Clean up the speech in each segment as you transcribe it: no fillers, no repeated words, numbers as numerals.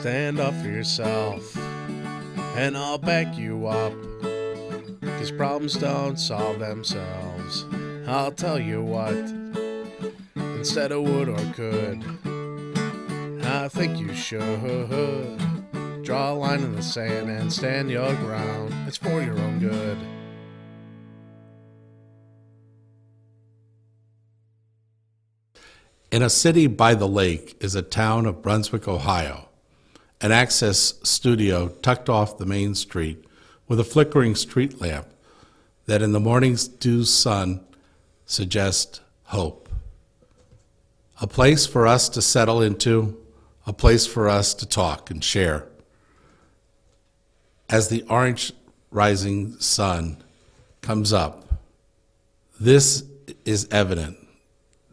Stand up for yourself, and I'll back you up. 'Cause problems don't solve themselves. I'll tell you what, instead of would or could, I think you should draw a line in the sand and stand your ground. It's for your own good. In a city by the lake is a town of Brunswick, Ohio, an access studio tucked off the main street with a flickering street lamp that in the morning's dew sun suggests hope. A place for us to settle into, a place for us to talk and share. As the orange rising sun comes up, this is evident.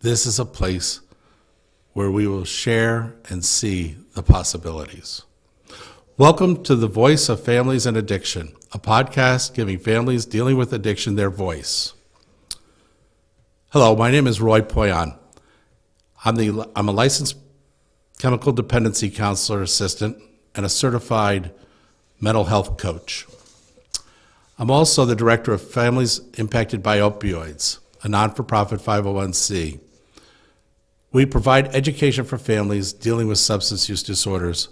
This is a place where we will share and see the possibilities. Welcome to The Voice of Families and Addiction, a podcast giving families dealing with addiction their voice. Hello, my name is Roy Poyan. I'm a licensed chemical dependency counselor assistant and a certified mental health coach. I'm also the director of Families Impacted by Opioids, a non-for-profit 501c. We provide education for families dealing with substance use disorders,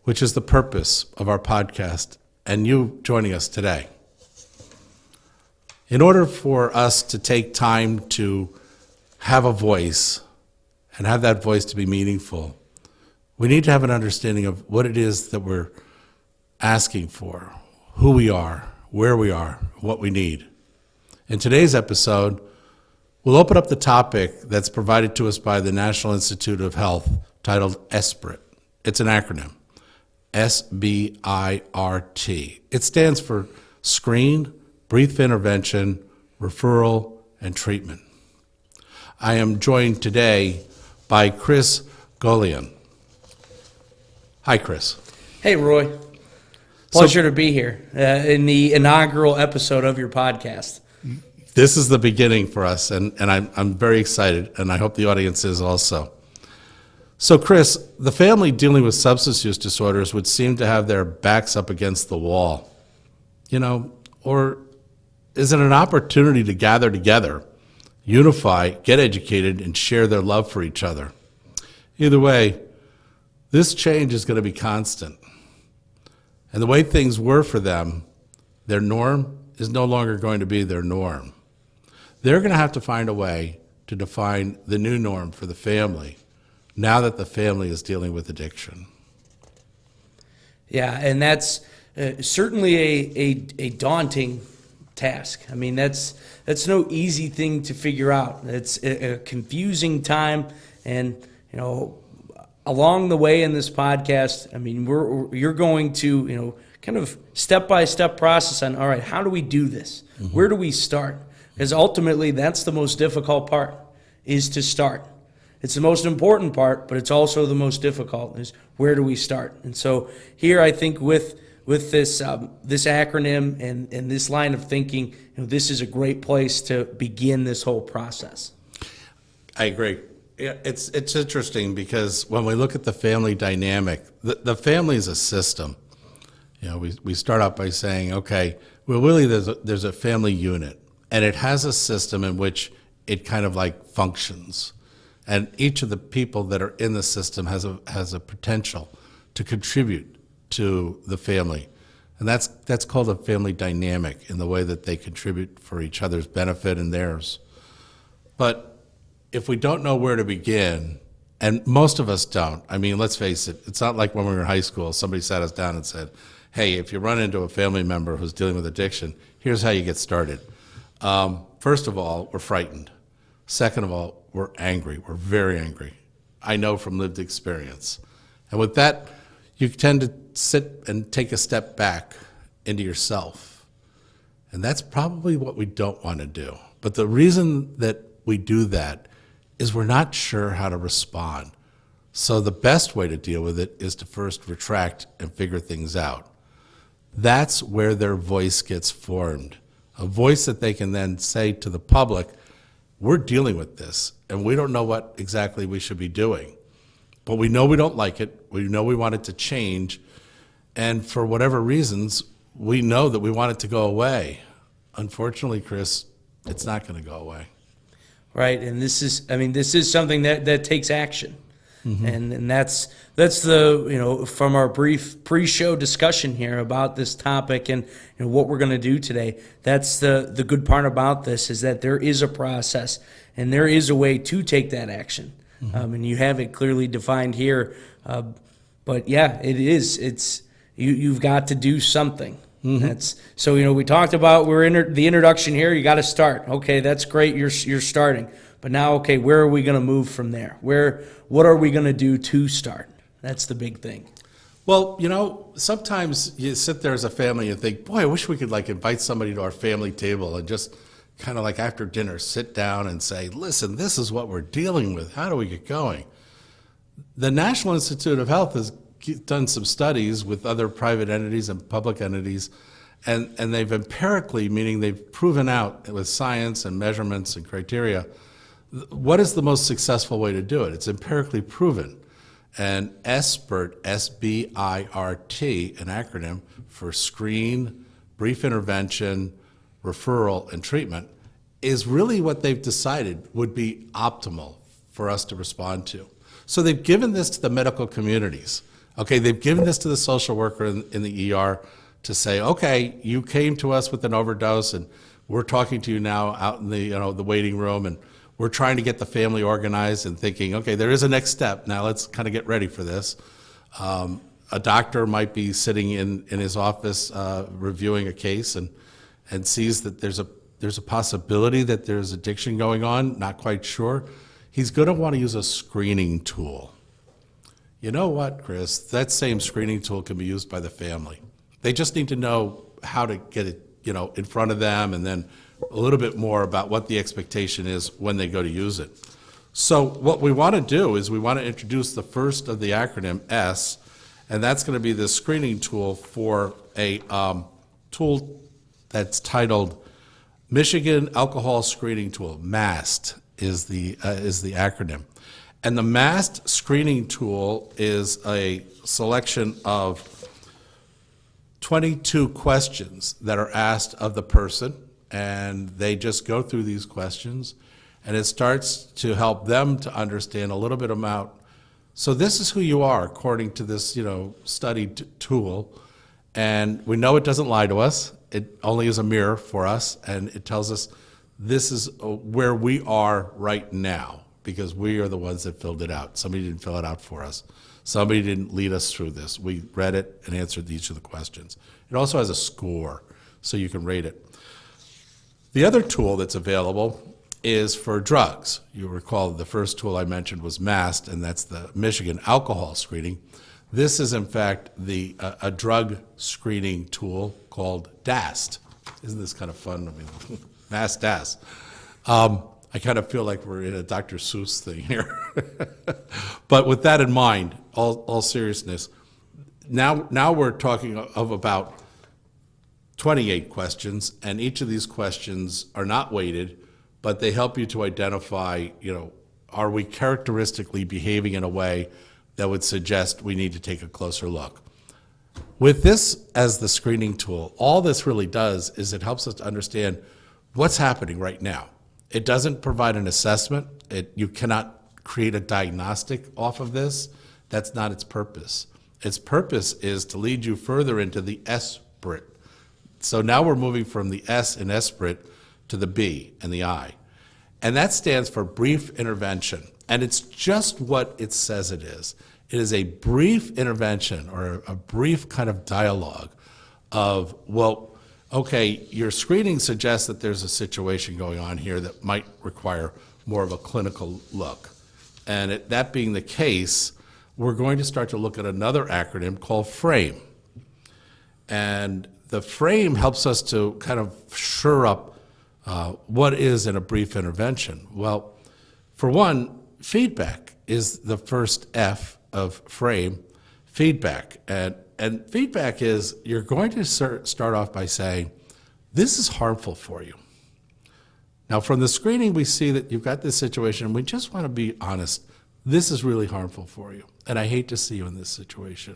which is the purpose of our podcast and you joining us today. In order for us to take time to have a voice and have that voice to be meaningful, we need to have an understanding of what it is that we're asking for, who we are, where we are, what we need. In today's episode, we'll open up the topic that's provided to us by the National Institute of Health titled S.BI.R.T. It's an acronym, S.B.I.R.T. It stands for Screen, Brief Intervention, Referral, and Treatment. I am joined today by Chris Golian. Hi, Chris. Hey, Roy. Pleasure to be here in the inaugural episode of your podcast. This is the beginning for us, and I'm very excited, and I hope the audience is also. So, Chris, the family dealing with substance use disorders would seem to have their backs up against the wall, or is it an opportunity to gather together, unify, get educated, and share their love for each other? Either way, this change is going to be constant. And the way things were for them, their norm is no longer going to be their norm. They're going to have to find a way to define the new norm for the family now that the family is dealing with addiction. Yeah, and that's certainly a daunting task. I mean, that's no easy thing to figure out. It's a confusing time, and along the way in this podcast, I mean, you're going to kind of step-by-step process on, all right, how do we do this? Mm-hmm. Where do we start? Because ultimately, that's the most difficult part, is to start. It's the most important part, but it's also the most difficult, is where do we start? And so here, I think with this acronym and this line of thinking, this is a great place to begin this whole process. I agree. Yeah, it's interesting because when we look at the family dynamic, the family is a system. We start out by saying, okay, well, really there's a family unit, and it has a system in which it kind of like functions. And each of the people that are in the system has a potential to contribute to the family. And that's called a family dynamic in the way that they contribute for each other's benefit and theirs. But if we don't know where to begin, and most of us don't, I mean, let's face it, it's not like when we were in high school, somebody sat us down and said, hey, if you run into a family member who's dealing with addiction, here's how you get started. First of all, we're frightened. Second of all, we're angry. We're very angry. I know from lived experience. And with that, you tend to sit and take a step back into yourself. And that's probably what we don't want to do. But the reason that we do that is we're not sure how to respond. So the best way to deal with it is to first retract and figure things out. That's where their voice gets formed. A voice that they can then say to the public, we're dealing with this, and we don't know what exactly we should be doing. but we know we don't like it. We know we want it to change. And for whatever reasons, we know that we want it to go away. Unfortunately, Chris, it's not going to go away. Right, and this is something that takes action. And that's the, from our brief pre-show discussion here about this topic and what we're going to do today, that's the good part about this, is that there is a process and there is a way to take that action. And you have it clearly defined here. But yeah, you've got to do something. We talked about, the introduction here, you got to start. Okay, that's great, you're starting. But now, okay, where are we going to move from there? What are we going to do to start? That's the big thing. Well, sometimes you sit there as a family and think, boy, I wish we could invite somebody to our family table and just kind of after dinner sit down and say, listen, this is what we're dealing with. How do we get going? The National Institute of Health has done some studies with other private entities and public entities, and they've empirically, meaning they've proven out with science and measurements and criteria, what is the most successful way to do it? It's empirically proven. And S.BIRT, S.B.I.R.T, an acronym for screen, brief intervention, referral, and treatment, is really what they've decided would be optimal for us to respond to. So they've given this to the medical communities. Okay, they've given this to the social worker in the ER to say, okay, you came to us with an overdose, and we're talking to you now out in the waiting room, and we're trying to get the family organized and thinking, okay, there is a next step. Now let's kind of get ready for this. A doctor might be sitting in his office reviewing a case and sees that there's a possibility that there's addiction going on, not quite sure. He's going to want to use a screening tool. You know what, Chris? That same screening tool can be used by the family. They just need to know how to get it, in front of them, and then a little bit more about what the expectation is when they go to use it. So what we want to do is we want to introduce the first of the acronym S, and that's going to be the screening tool for a tool that's titled Michigan Alcohol Screening Tool. MAST is the acronym. And the MAST screening tool is a selection of 22 questions that are asked of the person, and they just go through these questions, and it starts to help them to understand a little bit about, so this is who you are according to this, studied tool, and we know it doesn't lie to us. It only is a mirror for us, and it tells us this is where we are right now, because we are the ones that filled it out. Somebody didn't fill it out for us. Somebody didn't lead us through this. We read it and answered each of the questions. It also has a score, so you can rate it. The other tool that's available is for drugs. You recall the first tool I mentioned was MAST, and that's the Michigan Alcohol Screening. This is, in fact, a drug screening tool called DAST. Isn't this kind of fun? MAST DAST. I kind of feel like we're in a Dr. Seuss thing here. But with that in mind, all seriousness, now we're talking of about 28 questions, and each of these questions are not weighted, but they help you to identify, are we characteristically behaving in a way that would suggest we need to take a closer look. With this as the screening tool, all this really does is it helps us to understand what's happening right now. It doesn't provide an assessment. You cannot create a diagnostic off of this. That's not its purpose. Its purpose is to lead you further into the S.BIRT. So now we're moving from the S in S.BIRT to the B and the I. And that stands for brief intervention. And it's just what it says it is. It is a brief intervention or a brief kind of dialogue of, well, okay, your screening suggests that there's a situation going on here that might require more of a clinical look. And that being the case, we're going to start to look at another acronym called FRAME. And the FRAME helps us to kind of shore up what is in a brief intervention. Well, for one, feedback is the first F of FRAME, feedback. And feedback is you're going to start off by saying, this is harmful for you. Now, from the screening, we see that you've got this situation, and we just want to be honest. this is really harmful for you, and I hate to see you in this situation.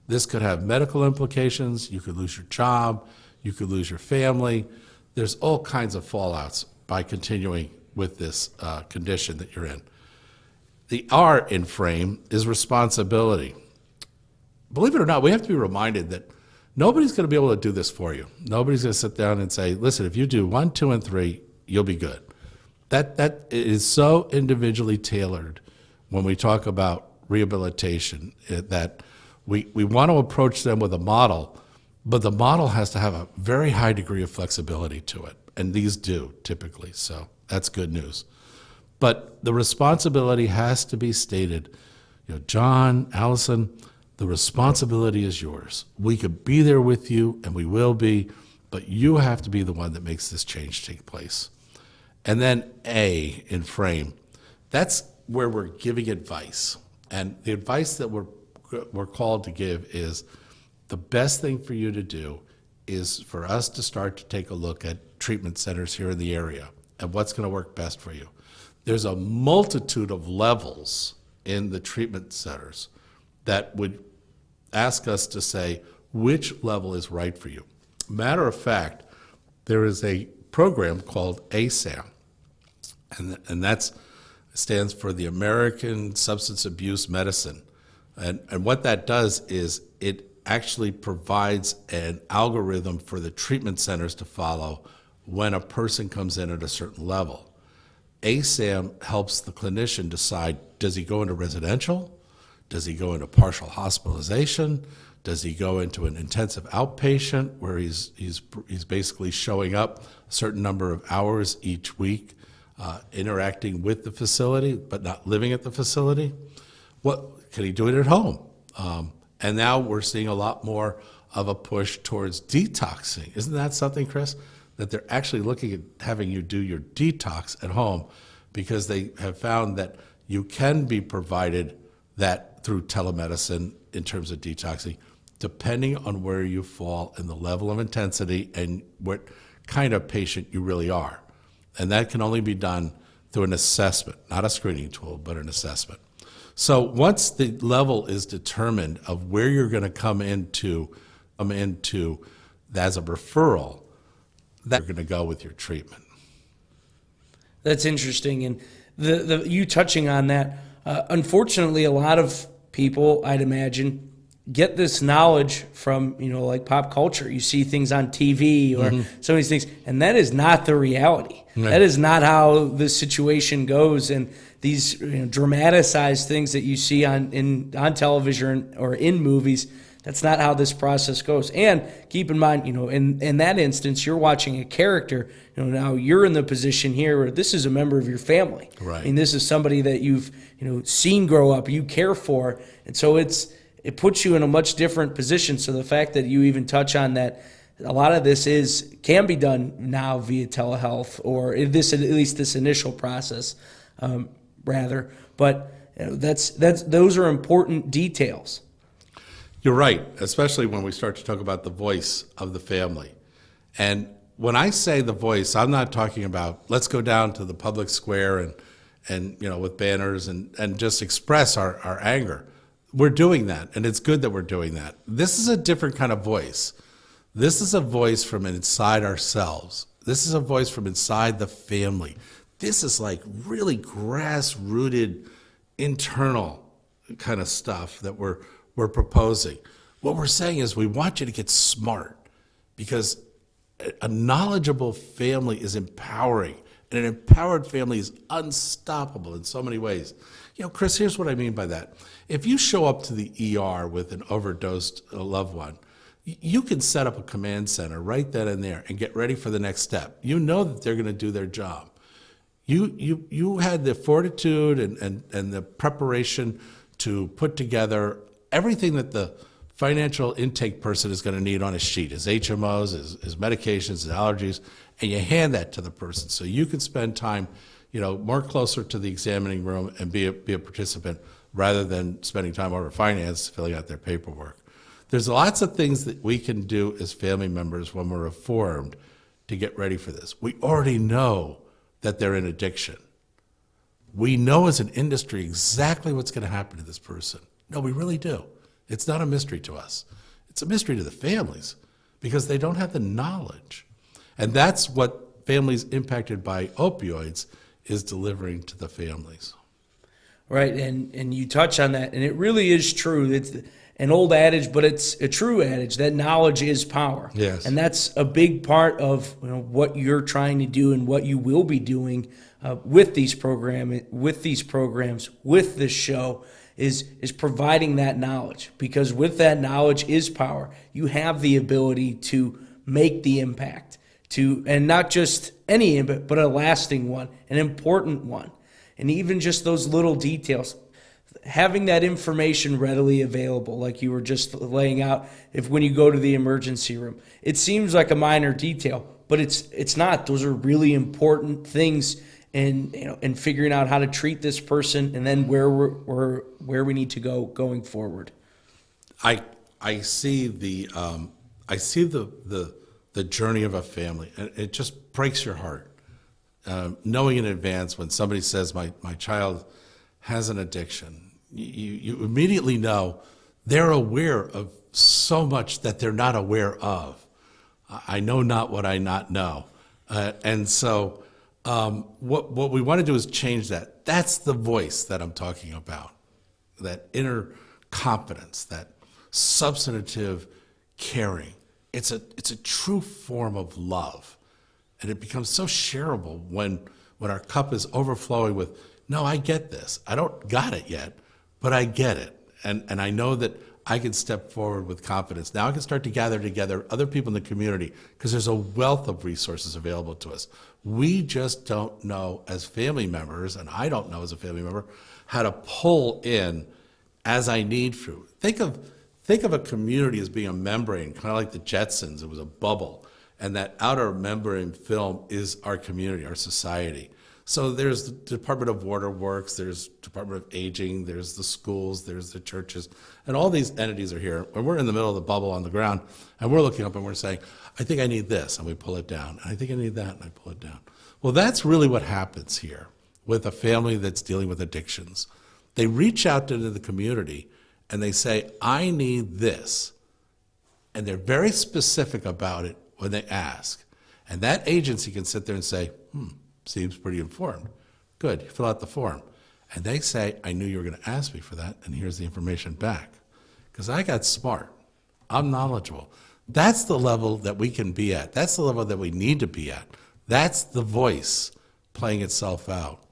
This could have medical implications. You could lose your job. You could lose your family. There's all kinds of fallouts by continuing with this condition that you're in. The R in frame is responsibility. Believe it or not, we have to be reminded that nobody's going to be able to do this for you. Nobody's going to sit down and say, listen, if you do 1, 2, and 3, you'll be good. That is so individually tailored when we talk about rehabilitation that we want to approach them with a model, but the model has to have a very high degree of flexibility to it, and these do typically, so that's good news. But the responsibility has to be stated. John, Allison, the responsibility is yours. We could be there with you, and we will be, but you have to be the one that makes this change take place. And then A in frame, that's where we're giving advice. And the advice that we're called to give is the best thing for you to do is for us to start to take a look at treatment centers here in the area and what's going to work best for you. There's a multitude of levels in the treatment centers that would ask us to say which level is right for you. Matter of fact, there is a program called ASAM, and that stands for the American Substance Abuse Medicine. And what that does is it actually provides an algorithm for the treatment centers to follow when a person comes in at a certain level. ASAM helps the clinician decide, does he go into residential? Does he go into partial hospitalization? Does he go into an intensive outpatient where he's basically showing up a certain number of hours each week, interacting with the facility but not living at the facility? What can he do it at home? And now we're seeing a lot more of a push towards detoxing. Isn't that something, Chris? That they're actually looking at having you do your detox at home because they have found that you can be provided that through telemedicine in terms of detoxing, depending on where you fall in the level of intensity and what kind of patient you really are. And that can only be done through an assessment, not a screening tool, but an assessment. So once the level is determined of where you're going to come into as a referral, that you're going to go with your treatment. That's interesting, and you touching on that. Unfortunately, a lot of people, I'd imagine, get this knowledge from like pop culture. You see things on TV or some of these things, and that is not the reality. Right. That is not how the situation goes. And these dramatized things that you see on television or in movies, that's not how this process goes. And keep in mind, in that instance, you're watching a character. Now you're in the position here where this is a member of your family. Right. I mean, this is somebody that you've seen grow up, you care for, and so it puts you in a much different position. So the fact that you even touch on that, a lot of this can be done now via telehealth or at least this initial process, rather. But those are important details. You're right, especially when we start to talk about the voice of the family. And when I say the voice, I'm not talking about let's go down to the public square and with banners and just express our anger. We're doing that, and it's good that we're doing that. This is a different kind of voice. This is a voice from inside ourselves. This is a voice from inside the family. This is like really grass-rooted, internal kind of stuff that we're proposing. What we're saying is we want you to get smart because a knowledgeable family is empowering, and an empowered family is unstoppable in so many ways. Chris, here's what I mean by that. If you show up to the ER with an overdosed loved one, you can set up a command center right then and there and get ready for the next step. You know that they're going to do their job. You had the fortitude and the preparation to put together everything that the financial intake person is going to need on a sheet, his HMOs, his medications, his allergies, and you hand that to the person so you can spend time, more closer to the examining room and be a participant rather than spending time over finance filling out their paperwork. There's lots of things that we can do as family members when we're informed to get ready for this. We already know that they're in addiction. we know as an industry exactly what's going to happen to this person. No, we really do. It's not a mystery to us. It's a mystery to the families because they don't have the knowledge. And that's what families impacted by opioids is delivering to the families. Right, and you touch on that, and it really is true. It's an old adage, but it's a true adage that knowledge is power. Yes. And that's a big part of what you're trying to do and what you will be doing with these programs, with this show, is providing that knowledge. Because with that knowledge is power. You have the ability to make the impact, and not just any impact, but a lasting one, an important one. And even just those little details, having that information readily available, like you were just laying out, if when you go to the emergency room, it seems like a minor detail, but it's not. Those are really important things in figuring out how to treat this person, and then where we need to go going forward. I see the journey of a family, and it just breaks your heart. Knowing in advance when somebody says my child has an addiction, you immediately know they're aware of so much that they're not aware of. I know not what I not know. And so what we want to do is change that. That's the voice that I'm talking about, that inner confidence, that substantive caring. It's a true form of love. And it becomes so shareable when our cup is overflowing with, no, I get this. I don't got it yet, but I get it. And I know that I can step forward with confidence. Now I can start to gather together other people in the community because there's a wealth of resources available to us. We just don't know as family members, and I don't know as a family member, how to pull in as I need to. Think of a community as being a membrane, kind of like the Jetsons. It was a bubble. And that outer membrane film is our community, our society. So there's the Department of Water Works, there's Department of Aging, there's the schools, there's the churches, and all these entities are here. And we're in the middle of the bubble on the ground, and we're looking up and we're saying, I think I need this, and we pull it down. And I think I need that, and I pull it down. Well, that's really what happens here with a family that's dealing with addictions. They reach out into the community, and they say, I need this. And they're very specific about it when they ask. And that agency can sit there and say, seems pretty informed. Good, you fill out the form. And they say, I knew you were going to ask me for that, and here's the information back. Because I got smart. I'm knowledgeable. That's the level that we can be at. That's the level that we need to be at. That's the voice playing itself out.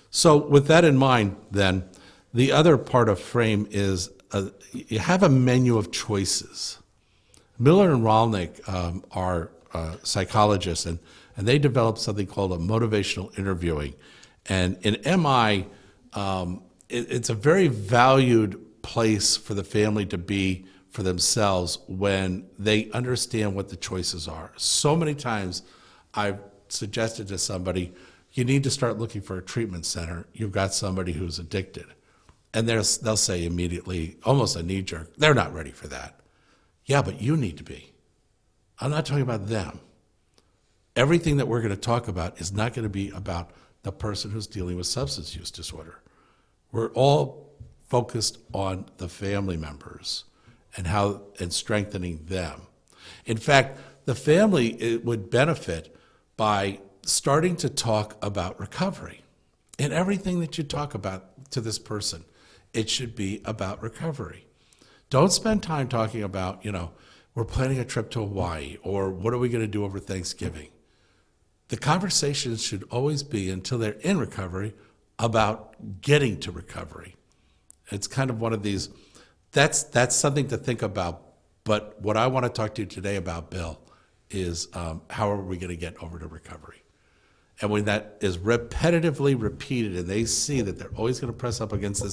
So with that in mind, then, the other part of FRAME is you have a menu of choices. Miller and Rolnick are psychologists, and they developed something called a motivational interviewing. And in MI, it's a very valued place for the family to be for themselves when they understand what the choices are. So many times I've suggested to somebody, you need to start looking for a treatment center. You've got somebody who's addicted. And they'll say immediately, almost a knee-jerk, they're not ready for that. Yeah, but you need to be. I'm not talking about them. Everything that we're going to talk about is not going to be about the person who's dealing with substance use disorder. We're all focused on the family members and strengthening them. In fact, the family would benefit by starting to talk about recovery. In everything that you talk about to this person, it should be about recovery. Don't spend time talking about, we're planning a trip to Hawaii, or what are we going to do over Thanksgiving? The conversations should always be, until they're in recovery, about getting to recovery. It's kind of one of these, that's something to think about. But what I want to talk to you today about, Bill, is how are we going to get over to recovery? And when that is repetitively repeated, and they see that they're always going to press up against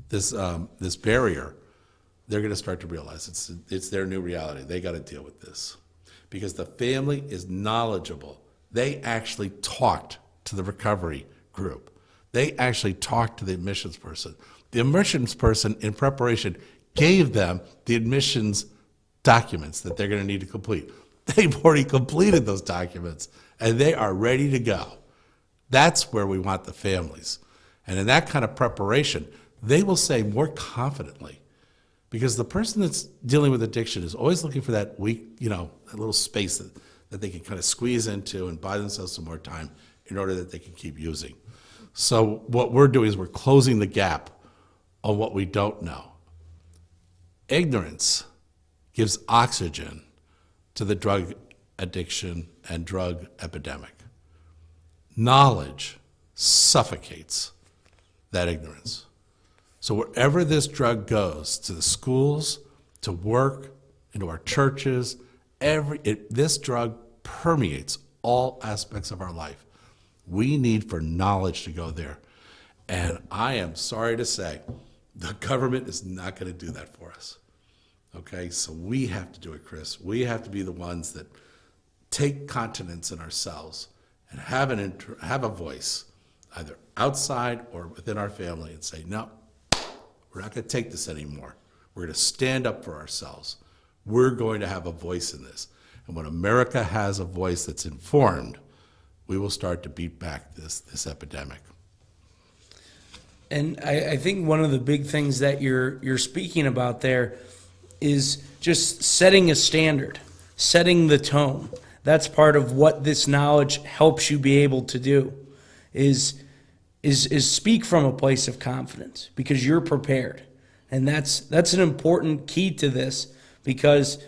this barrier, they're going to start to realize it's their new reality. They got to deal with this. Because the family is knowledgeable. They actually talked to the recovery group. They actually talked to the admissions person. The admissions person, in preparation, gave them the admissions documents that they're going to need to complete. They've already completed those documents, and they are ready to go. That's where we want the families. And in that kind of preparation, they will say more confidently, because the person that's dealing with addiction is always looking for that weak, that little space that they can kind of squeeze into and buy themselves some more time in order that they can keep using. So what we're doing is we're closing the gap on what we don't know. Ignorance gives oxygen to the drug addiction and drug epidemic. Knowledge suffocates that ignorance. So wherever this drug goes, to the schools, to work, into our churches, this drug permeates all aspects of our life. We need for knowledge to go there. And I am sorry to say, the government is not going to do that for us. Okay, so we have to do it, Chris. We have to be the ones that take continence in ourselves and have a voice, either outside or within our family, and say, no, we're not going to take this anymore. We're going to stand up for ourselves. We're going to have a voice in this. And when America has a voice that's informed, we will start to beat back this epidemic. And I think one of the big things that you're speaking about there is just setting a standard, setting the tone. That's part of what this knowledge helps you be able to do, is speak from a place of confidence, because you're prepared. And that's an important key to this, because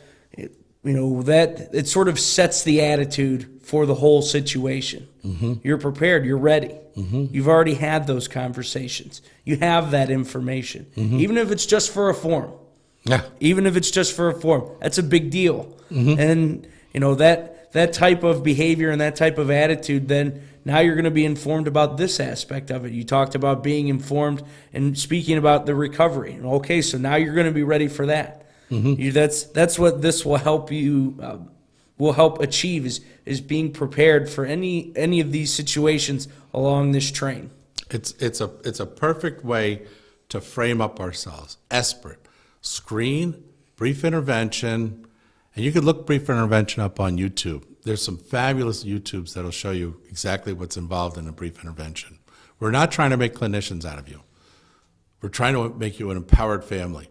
it sort of sets the attitude for the whole situation. Mm-hmm. You're prepared, you're ready. Mm-hmm. You've already had those conversations. You have that information. Mm-hmm. Even if it's just for a form. Yeah. Even if it's just for a form, that's a big deal. Mm-hmm. And that type of behavior and that type of attitude, then now you're going to be informed about this aspect of it. You talked about being informed and speaking about the recovery. Okay, so now you're going to be ready for that. Mm-hmm. That's what this will help you will help achieve, is being prepared for any of these situations along this train. It's a perfect way to frame up ourselves. S.B.I.R.T. Screen, brief intervention, and you can look brief intervention up on YouTube. There's some fabulous YouTubes that'll show you exactly what's involved in a brief intervention. We're not trying to make clinicians out of you. We're trying to make you an empowered family.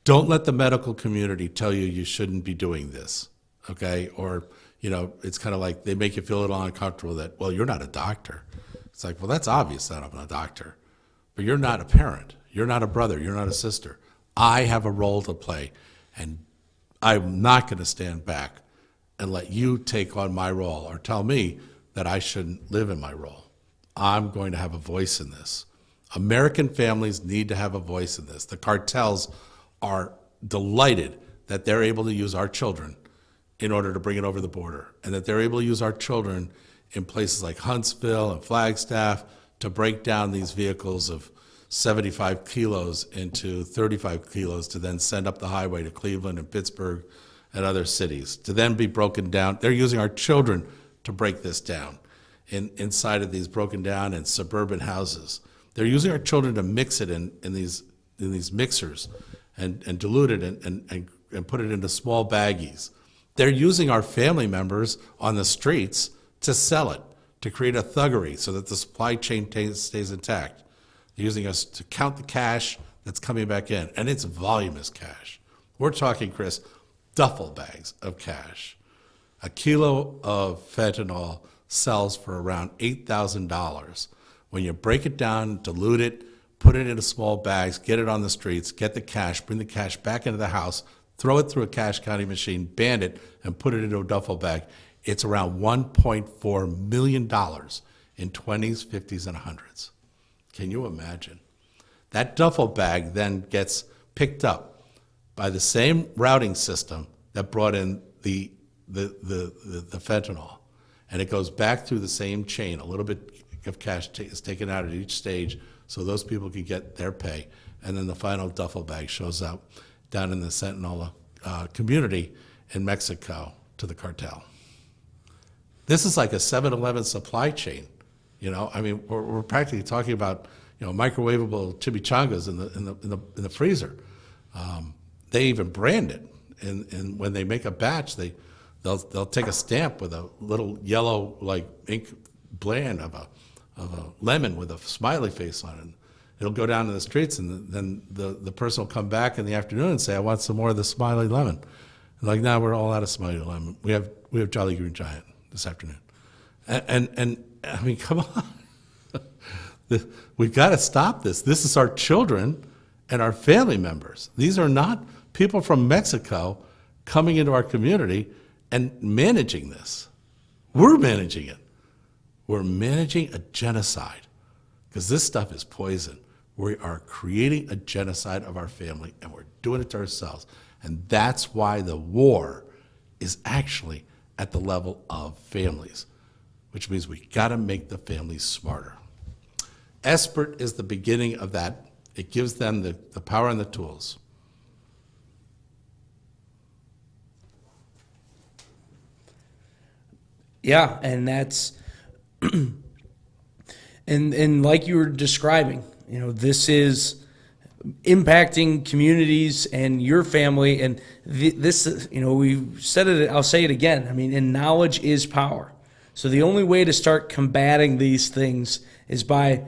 Don't let the medical community tell you shouldn't be doing this, okay? Or, it's kind of like they make you feel a little uncomfortable that, well, you're not a doctor. It's like, well, that's obvious that I'm a doctor. But you're not a parent. You're not a brother. You're not a sister. I have a role to play, and I'm not going to stand back and let you take on my role or tell me that I shouldn't live in my role. I'm going to have a voice in this. American families need to have a voice in this. The cartels are delighted that they're able to use our children in order to bring it over the border, and that they're able to use our children in places like Huntsville and Flagstaff to break down these vehicles of 75 kilos into 35 kilos to then send up the highway to Cleveland and Pittsburgh and other cities, to then be broken down. They're using our children to break this down inside of these broken down and suburban houses. They're using our children to mix it in these mixers and dilute it and put it into small baggies. They're using our family members on the streets to sell it, to create a thuggery so that the supply chain stays intact. They're using us to count the cash that's coming back in, and it's voluminous cash. We're talking, Chris, duffel bags of cash. A kilo of fentanyl sells for around $8,000. When you break it down, dilute it, put it into small bags, get it on the streets, get the cash, bring the cash back into the house, throw it through a cash counting machine, band it, and put it into a duffel bag, it's around $1.4 million in 20s, 50s, and 100s. Can you imagine? That duffel bag then gets picked up by the same routing system that brought in the fentanyl, and it goes back through the same chain. A little bit of cash is taken out at each stage so those people can get their pay, and then the final duffel bag shows up down in the Sentinel community in Mexico to the cartel. This is like a 7-Eleven supply chain. We're practically talking about microwavable chimichangas in the freezer. They even brand it, and when they make a batch, they'll take a stamp with a little yellow ink blend of a lemon with a smiley face on it. It'll go down to the streets, and then the person will come back in the afternoon and say, I want some more of the smiley lemon. And like, now we're all out of smiley lemon. We have Jolly Green Giant this afternoon. And I mean, come on. We've got to stop this. This is our children and our family members. These are not people from Mexico coming into our community and managing this. We're managing it. We're managing a genocide because this stuff is poison. We are creating a genocide of our family, and we're doing it to ourselves. And that's why the war is actually at the level of families, which means we got to make the families smarter. S.BIRT is the beginning of that. It gives them the power and the tools. Yeah, and that's and like you were describing, this is impacting communities and your family, and this, we said it, I'll say it again. I mean, and knowledge is power. So the only way to start combating these things is by,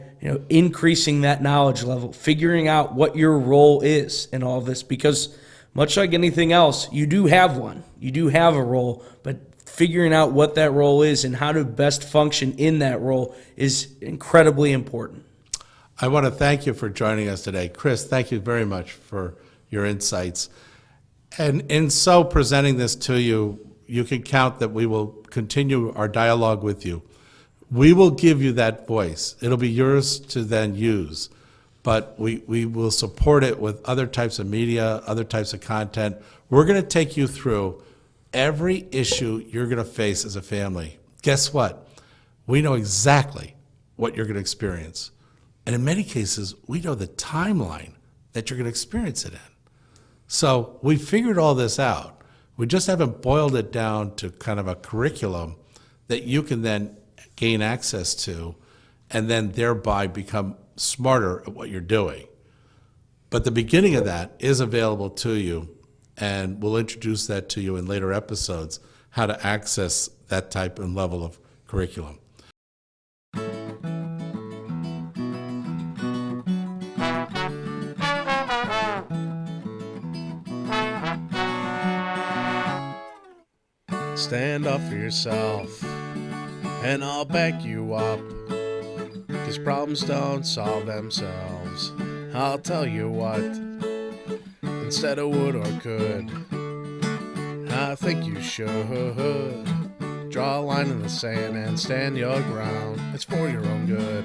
increasing that knowledge level, figuring out what your role is in all of this, because much like anything else, you do have one. You do have a role, but figuring out what that role is and how to best function in that role is incredibly important. I want to thank you for joining us today. Chris, thank you very much for your insights. And in so presenting this to you, you can count that we will continue our dialogue with you. We will give you that voice. It'll be yours to then use. But we will support it with other types of media, other types of content. We're going to take you through every issue you're going to face as a family. Guess what? We know exactly what you're going to experience. And in many cases, we know the timeline that you're going to experience it in. So we figured all this out. We just haven't boiled it down to kind of a curriculum that you can then gain access to and then thereby become smarter at what you're doing. But the beginning of that is available to you, and we'll introduce that to you in later episodes, how to access that type and level of curriculum. Stand up for yourself, and I'll back you up, 'cause problems don't solve themselves. I'll tell you what, instead of would or could, I think you should draw a line in the sand and stand your ground. It's for your own good.